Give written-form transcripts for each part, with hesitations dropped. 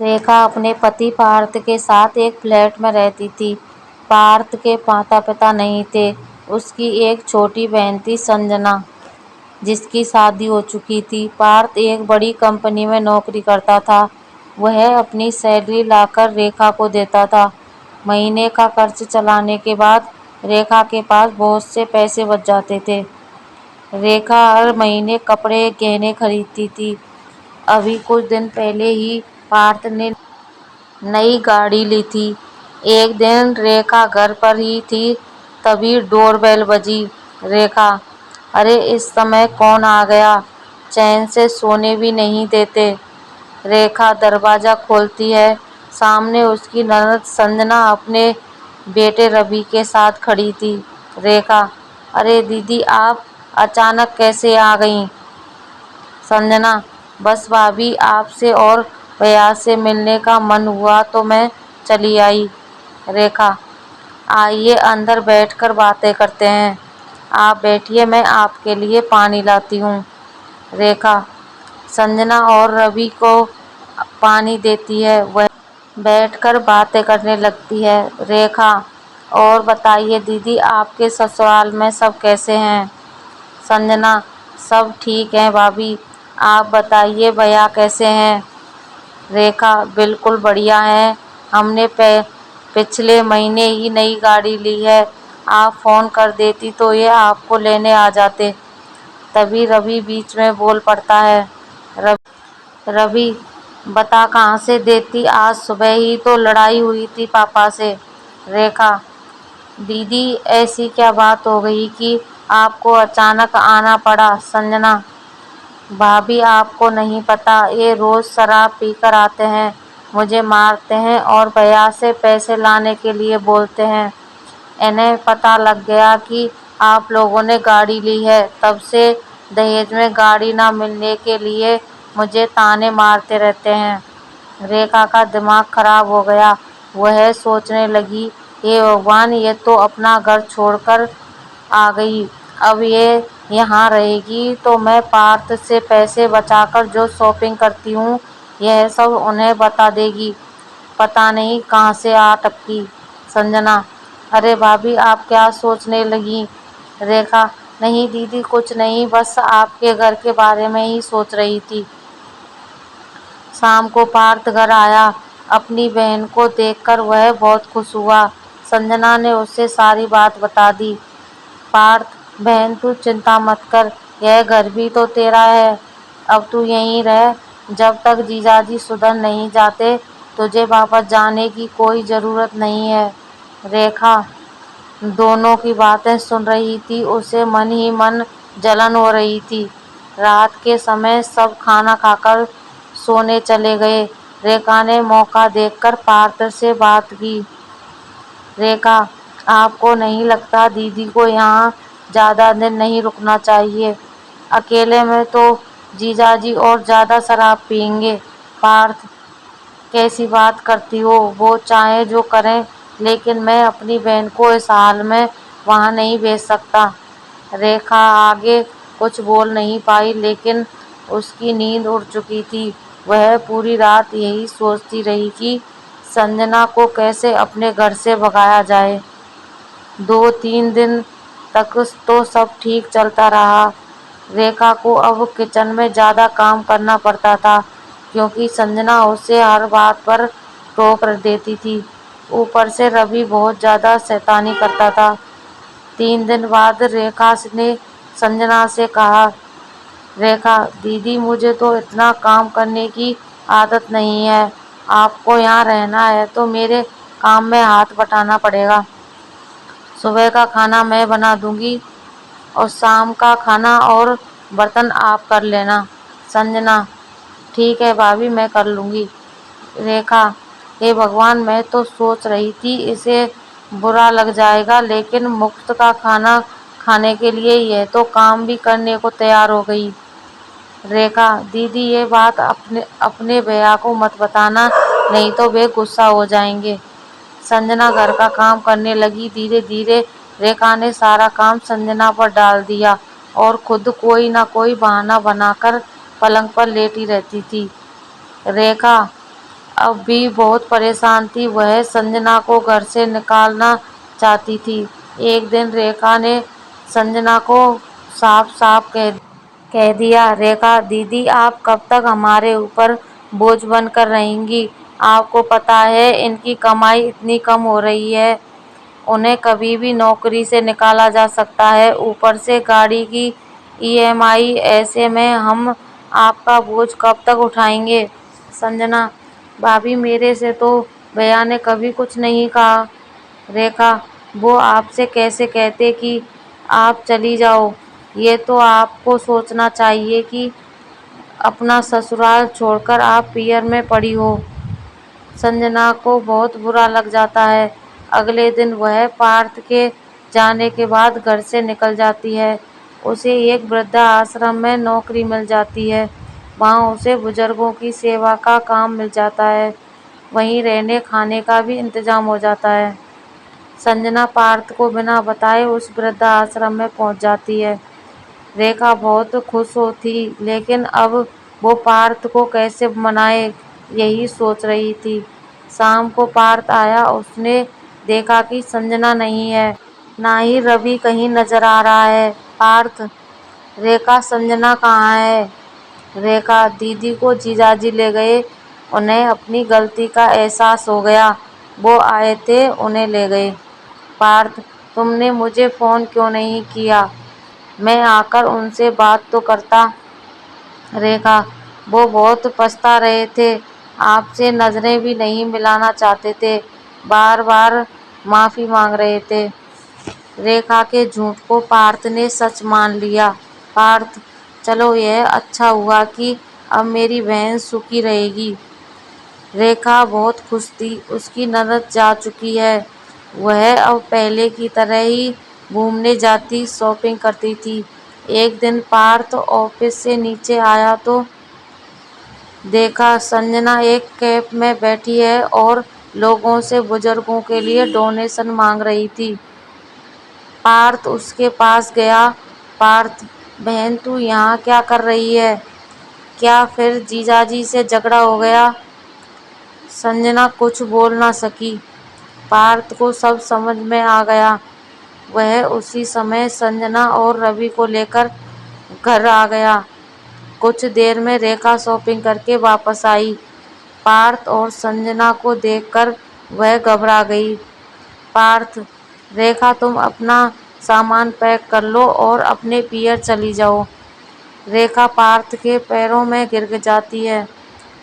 रेखा अपने पति पार्थ के साथ एक फ्लैट में रहती थी। पार्थ के माता पिता नहीं थे। उसकी एक छोटी बहन थी संजना, जिसकी शादी हो चुकी थी। पार्थ एक बड़ी कंपनी में नौकरी करता था। वह अपनी सैलरी लाकर रेखा को देता था। महीने का खर्च चलाने के बाद रेखा के पास बहुत से पैसे बच जाते थे। रेखा हर महीने कपड़े गहने खरीदती थी। अभी कुछ दिन पहले ही पार्थ ने नई गाड़ी ली थी। एक दिन रेखा घर पर ही थी, तभी डोरबेल बजी। रेखा, अरे इस समय कौन आ गया, चैन से सोने भी नहीं देते। रेखा दरवाजा खोलती है। सामने उसकी ननद संजना अपने बेटे रवि के साथ खड़ी थी। रेखा, अरे दीदी, आप अचानक कैसे आ गईं? संजना, बस भाभी, आपसे और भैया से मिलने का मन हुआ तो मैं चली आई। रेखा, आइए अंदर बैठकर बातें करते हैं। आप बैठिए, मैं आपके लिए पानी लाती हूँ। रेखा संजना और रवि को पानी देती है। वह बैठकर बातें करने लगती है। रेखा, और बताइए दीदी, आपके ससुराल में सब कैसे हैं? संजना, सब ठीक हैं भाभी, आप बताइए भैया कैसे हैं? रेखा, बिल्कुल बढ़िया है। हमने पिछले महीने ही नई गाड़ी ली है। आप फ़ोन कर देती तो ये आपको लेने आ जाते। तभी रवि बीच में बोल पड़ता है। रवि, बता कहाँ से देती, आज सुबह ही तो लड़ाई हुई थी पापा से। रेखा, दीदी ऐसी क्या बात हो गई कि आपको अचानक आना पड़ा? संजना, भाभी आपको नहीं पता, ये रोज शराब पीकर आते हैं, मुझे मारते हैं और भैया से पैसे लाने के लिए बोलते हैं। इन्हें पता लग गया कि आप लोगों ने गाड़ी ली है, तब से दहेज में गाड़ी ना मिलने के लिए मुझे ताने मारते रहते हैं। रेखा का दिमाग खराब हो गया। वह सोचने लगी, हे भगवान, ये तो अपना घर छोड़कर आ गई। अब ये यहाँ रहेगी तो मैं पार्थ से पैसे बचाकर जो शॉपिंग करती हूँ यह सब उन्हें बता देगी। पता नहीं कहाँ से आ टपकी। संजना, अरे भाभी, आप क्या सोचने लगी? रेखा, नहीं दीदी, कुछ नहीं, बस आपके घर के बारे में ही सोच रही थी। शाम को पार्थ घर आया। अपनी बहन को देखकर वह बहुत खुश हुआ। संजना ने उसे सारी बात बता दी। पार्थ, बहन तू चिंता मत कर, यह घर भी तो तेरा है। अब तू यहीं रह, जब तक जीजाजी सुधर नहीं जाते तुझे वापस जाने की कोई ज़रूरत नहीं है। रेखा दोनों की बातें सुन रही थी। उसे मन ही मन जलन हो रही थी। रात के समय सब खाना खाकर सोने चले गए। रेखा ने मौका देखकर पार्थ से बात की। रेखा, आपको नहीं लगता दीदी को यहाँ ज़्यादा दिन नहीं रुकना चाहिए? अकेले में तो जीजाजी और ज़्यादा शराब पियेंगे। पार्थ, कैसी बात करती हो, वो चाहे जो करें, लेकिन मैं अपनी बहन को इस हाल में वहाँ नहीं भेज सकता। रेखा आगे कुछ बोल नहीं पाई, लेकिन उसकी नींद उड़ चुकी थी। वह पूरी रात यही सोचती रही कि संजना को कैसे अपने घर से भगाया जाए। 2-3 दिन तक तो सब ठीक चलता रहा। रेखा को अब किचन में ज़्यादा काम करना पड़ता था, क्योंकि संजना उसे हर बात पर टोक देती थी। ऊपर से रवि बहुत ज़्यादा शैतानी करता था। 3 दिन बाद रेखा ने संजना से कहा, रेखा दीदी, मुझे तो इतना काम करने की आदत नहीं है। आपको यहाँ रहना है तो मेरे काम में हाथ बटाना पड़ेगा। सुबह का खाना मैं बना दूंगी और शाम का खाना और बर्तन आप कर लेना। संजना, ठीक है भाभी, मैं कर लूँगी। रेखा, हे भगवान, मैं तो सोच रही थी इसे बुरा लग जाएगा, लेकिन मुफ्त का खाना खाने के लिए यह तो काम भी करने को तैयार हो गई। रेखा, दीदी ये बात अपने भैया को मत बताना, नहीं तो वे गुस्सा हो जाएंगे। संजना घर का काम करने लगी। धीरे धीरे रेखा ने सारा काम संजना पर डाल दिया और खुद कोई ना कोई बहाना बनाकर पलंग पर लेटी रहती थी। रेखा, अब भी बहुत परेशान थी। वह संजना को घर से निकालना चाहती थी। एक दिन रेखा ने संजना को साफ साफ कह दिया, रेखा दीदी आप कब तक हमारे ऊपर बोझ बनकर रहेंगी? आपको पता है इनकी कमाई इतनी कम हो रही है, उन्हें कभी भी नौकरी से निकाला जा सकता है, ऊपर से गाड़ी की ईएमआई, ऐसे में हम आपका बोझ कब तक उठाएंगे? संजना, भाभी मेरे से तो भैया ने कभी कुछ नहीं कहा। रेखा, वो आपसे कैसे कहते कि आप चली जाओ? ये तो आपको सोचना चाहिए कि अपना ससुराल छोड़कर आप पियर में पड़ी हो। संजना को बहुत बुरा लग जाता है। अगले दिन वह पार्थ के जाने के बाद घर से निकल जाती है। उसे एक वृद्धा आश्रम में नौकरी मिल जाती है। वहाँ उसे बुजुर्गों की सेवा का काम मिल जाता है। वहीं रहने खाने का भी इंतजाम हो जाता है। संजना पार्थ को बिना बताए उस वृद्धा आश्रम में पहुंच जाती है। रेखा बहुत खुश होती, लेकिन अब वो पार्थ को कैसे मनाए यही सोच रही थी। शाम को पार्थ आया। उसने देखा कि संजना नहीं है, ना ही रवि कहीं नजर आ रहा है। पार्थ, रेखा संजना कहाँ है? रेखा, दीदी को जीजाजी ले गए, उन्हें अपनी गलती का एहसास हो गया, वो आए थे उन्हें ले गए। पार्थ, तुमने मुझे फोन क्यों नहीं किया? मैं आकर उनसे बात तो करता। रेखा, वो बहुत पछता रहे थे, आपसे नजरें भी नहीं मिलाना चाहते थे, बार बार माफी मांग रहे थे। रेखा के झूठ को पार्थ ने सच मान लिया। पार्थ, चलो यह अच्छा हुआ कि अब मेरी बहन सुखी रहेगी। रेखा बहुत खुश थी, उसकी ननद जा चुकी है। वह अब पहले की तरह ही घूमने जाती, शॉपिंग करती थी। एक दिन पार्थ ऑफिस से नीचे आया तो देखा संजना एक कैब में बैठी है और लोगों से बुजुर्गों के लिए डोनेशन मांग रही थी। पार्थ उसके पास गया। पार्थ, बहन तू यहाँ क्या कर रही है? क्या फिर जीजाजी से झगड़ा हो गया? संजना कुछ बोल ना सकी। पार्थ को सब समझ में आ गया। वह उसी समय संजना और रवि को लेकर घर आ गया। कुछ देर में रेखा शॉपिंग करके वापस आई। पार्थ और संजना को देखकर वह घबरा गई। पार्थ, रेखा तुम अपना सामान पैक कर लो और अपने पियर चली जाओ। रेखा पार्थ के पैरों में गिर जाती है।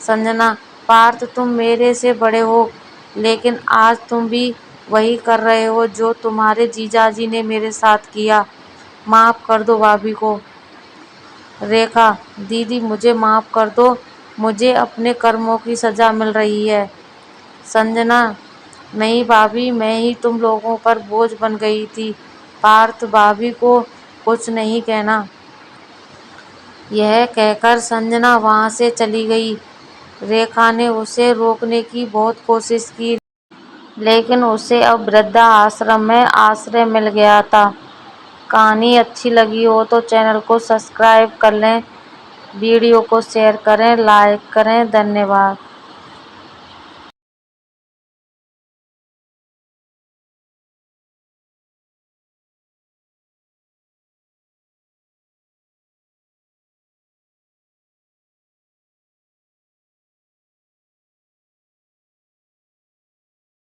संजना, पार्थ तुम मेरे से बड़े हो, लेकिन आज तुम भी वही कर रहे हो जो तुम्हारे जीजाजी ने मेरे साथ किया। माफ कर दो भाभी को। रेखा, दीदी मुझे माफ कर दो, मुझे अपने कर्मों की सजा मिल रही है। संजना, नहीं भाभी, मैं ही तुम लोगों पर बोझ बन गई थी। पार्थ, भाभी को कुछ नहीं कहना। यह कहकर संजना वहां से चली गई। रेखा ने उसे रोकने की बहुत कोशिश की, लेकिन उसे अब वृद्धा आश्रम में आश्रय मिल गया था। कहानी अच्छी लगी हो तो चैनल को सब्सक्राइब कर लें, वीडियो को शेयर करें, लाइक करें। धन्यवाद।